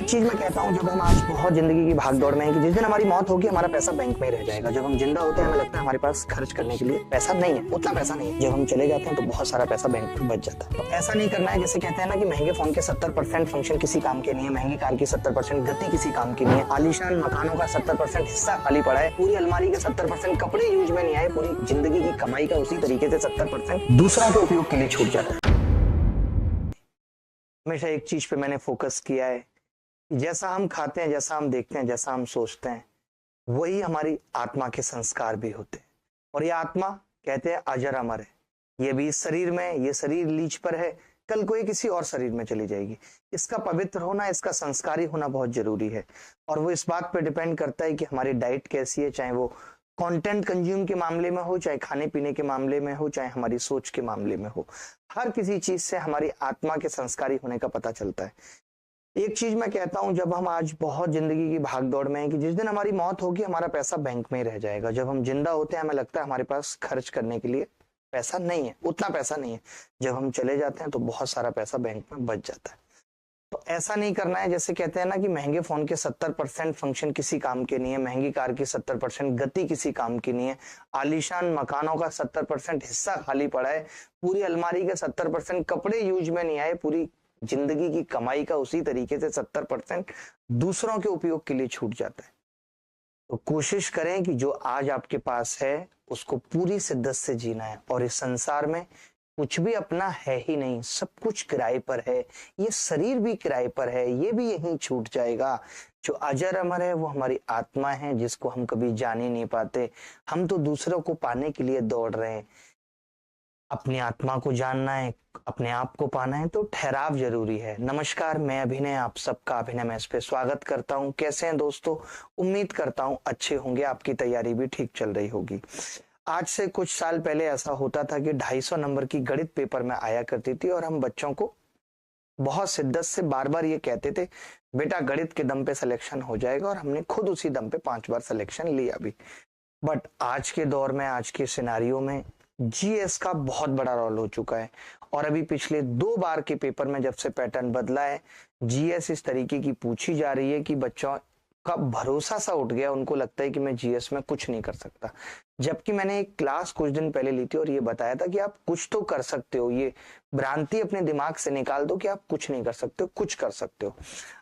चीज मैं कहता हूँ, जब हम आज बहुत जिंदगी की भाग दौड़ में हैं कि जिस दिन हमारी मौत होगी हमारा पैसा बैंक में ही रह जाएगा। जब हम जिंदा होते हैं हमें लगता है हमारे पास खर्च करने के लिए पैसा नहीं है, उतना पैसा नहीं है। जब हम चले जाते हैं तो बहुत सारा पैसा बैंक में बच जाता है। तो ऐसा नहीं करना है। जैसे कहते हैं ना कि महंगे फोन के 70% फंक्शन किसी काम के नहीं है, महंगी कार की 70% गति किसी काम की नहीं है, आलीशान मकानों का 70% हिस्सा खाली पड़ा है, पूरी अलमारी के 70% कपड़े यूज में नहीं आए, पूरी जिंदगी की कमाई का उसी तरीके से 70% दूसरों के उपयोग के लिए छूट जाता है। हमेशा एक चीज पे मैंने फोकस किया है, जैसा हम खाते हैं, जैसा हम देखते हैं, जैसा हम सोचते हैं, वही हमारी आत्मा के संस्कार भी होते हैं। और ये आत्मा कहते हैं अजर अमर है। ये भी इस शरीर में, ये शरीर लीच पर है, कल कोई किसी और शरीर में चली जाएगी। इसका पवित्र होना, इसका संस्कारी होना बहुत जरूरी है। और वो इस बात पे डिपेंड करता है कि हमारी डाइट कैसी है, चाहे वो कंटेंट कंज्यूम के मामले में हो, चाहे खाने पीने के मामले में हो, चाहे हमारी सोच के मामले में हो। हर किसी चीज से हमारी आत्मा के संस्कारी होने का पता चलता है। एक चीज मैं कहता हूं, जब हम आज बहुत जिंदगी की भाग दौड़ में हैं कि जिस दिन हमारी मौत होगी हमारा पैसा बैंक में ही रह जाएगा। जब हम जिंदा होते हैं हमें लगता है हमारे पास खर्च करने के लिए पैसा नहीं है, उतना पैसा नहीं है। जब हम चले जाते हैं तो बहुत सारा पैसा बैंक में बच जाता है। तो ऐसा नहीं करना है। जैसे कहते हैं ना कि महंगे फोन के 70% फंक्शन किसी काम के नहीं है, महंगी कार की 70% गति किसी काम की नहीं है, आलीशान मकानों का 70% हिस्सा खाली पड़ा है, पूरी अलमारी के 70% कपड़े यूज में नहीं आए, पूरी जिंदगी की कमाई का उसी तरीके से 70% दूसरों के उपयोग के लिए छूट जाता है। तो कोशिश करें कि जो आज आपके पास है उसको पूरी शिद्दत से जीना है। और इस संसार में कुछ भी अपना है ही नहीं, सब कुछ किराए पर है। ये शरीर भी किराए पर है, ये भी यहीं छूट जाएगा। जो अजर अमर है वो हमारी आत्मा है, जिसको हम कभी जान ही नहीं पाते। हम तो दूसरों को पाने के लिए दौड़ रहे हैं। अपनी आत्मा को जानना है, अपने आप को पाना है तो ठहराव जरूरी है। नमस्कार, मैं अभिनय, आप सबका अभिनय में इस पे स्वागत करता हूं। कैसे हैं दोस्तों? उम्मीद करता हूं अच्छे होंगे, आपकी तैयारी भी ठीक चल रही होगी। आज से कुछ साल पहले ऐसा होता था कि 250 नंबर की गणित पेपर में आया करती थी और हम बच्चों को बहुत शिद्दत से बार बार ये कहते थे, बेटा गणित के दम पे सिलेक्शन हो जाएगा, और हमने खुद उसी दम पे 5 बार सिलेक्शन लिया भी। बट आज के दौर में, आज के सिनारियो में जीएस का बहुत बड़ा रोल हो चुका है। और अभी पिछले 2 बार के पेपर में जब से पैटर्न बदला है, जीएस इस तरीके की पूछी जा रही है कि बच्चों का भरोसा सा उठ गया। उनको लगता है कि मैं जीएस में कुछ नहीं कर सकता। जबकि मैंने एक क्लास कुछ दिन पहले ली थी और ये बताया था कि आप कुछ तो कर सकते हो। ये भ्रांति अपने दिमाग से निकाल दो कि आप कुछ नहीं कर सकते हो, कुछ कर सकते हो।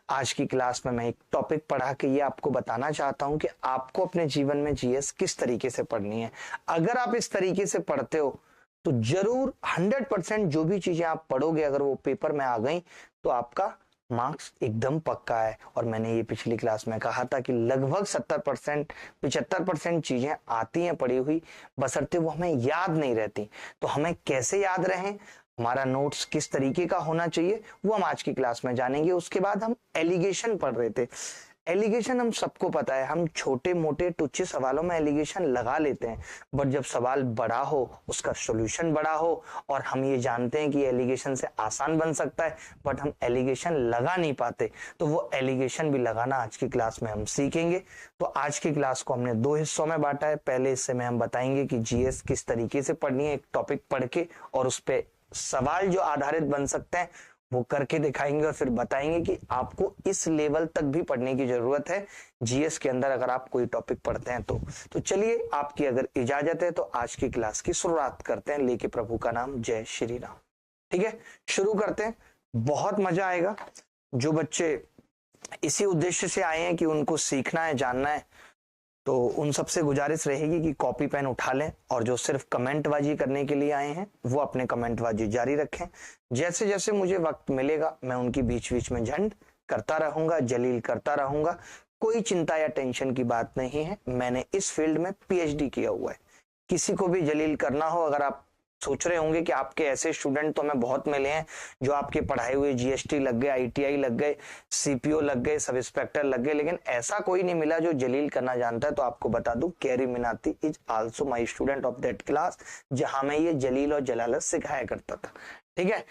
आज की क्लास में मैं एक टॉपिक पढ़ा के ये आपको बताना चाहता हूं कि आपको अपने जीवन में जीएस किस तरीके से पढ़नी है। अगर आप इस तरीके से पढ़ते हो तो जरूर 100% जो भी चीजें आप पढ़ोगे, अगर वो पेपर में आ गई तो आपका मार्क्स एकदम पक्का है। और मैंने ये पिछली क्लास में कहा था कि लगभग 70% 75% चीजें आती हैं पढ़ी हुई, बशर्ते वो हमें याद नहीं रहती। तो हमें कैसे याद रहें, हमारा नोट्स किस तरीके का होना चाहिए, वो हम आज की क्लास में जानेंगे। उसके बाद हम एलिगेशन पढ़ रहे थे। एलिगेशन हम सबको पता है, हम छोटे मोटे टुच्चे सवालों में एलिगेशन लगा लेते हैं, बट जब सवाल बड़ा हो, उसका सॉल्यूशन बड़ा हो, और हम ये जानते हैं कि एलिगेशन से आसान बन सकता है, बट हम एलिगेशन लगा नहीं पाते, तो वो एलिगेशन भी लगाना आज की क्लास में हम सीखेंगे। तो आज की क्लास को हमने 2 हिस्सों में बांटा है। पहले हिस्से में हम बताएंगे कि जीएस किस तरीके से पढ़नी है, एक टॉपिक पढ़ के, और उस पर सवाल जो आधारित बन सकते हैं वो करके दिखाएंगे, और फिर बताएंगे कि आपको इस लेवल तक भी पढ़ने की जरूरत है जीएस के अंदर अगर आप कोई टॉपिक पढ़ते हैं तो चलिए, आपकी अगर इजाजत है तो आज की क्लास की शुरुआत करते हैं, लेके प्रभु का नाम, जय श्री राम। ठीक है, शुरू करते हैं। बहुत मजा आएगा। जो बच्चे इसी उद्देश्य से आए हैं कि उनको सीखना है, जानना है, तो उन सबसे गुजारिश रहेगी कि कॉपी पेन उठा लें, और जो सिर्फ कमेंटबाजी करने के लिए आए हैं वो अपने कमेंटबाजी जारी रखें। जैसे जैसे मुझे वक्त मिलेगा मैं उनकी बीच बीच में झंड करता रहूंगा, जलील करता रहूंगा। कोई चिंता या टेंशन की बात नहीं है। मैंने इस फील्ड में पीएचडी किया हुआ है। किसी को भी जलील करना हो, अगर आप सोच रहे होंगे कि आपके ऐसे स्टूडेंट तो हमें बहुत मिले हैं जो आपके पढ़ाए हुए जीएसटी लग गए, आईटीआई लग गए, सीपीओ लग गए, सब इंस्पेक्टर लग गए, लेकिन ऐसा कोई नहीं मिला जो जलील करना जानता है। तो आपको बता दूं, carry Minati is also my student of that class, जहां मैं ये जलील और जलालत सिखाया करता था। ठीक है,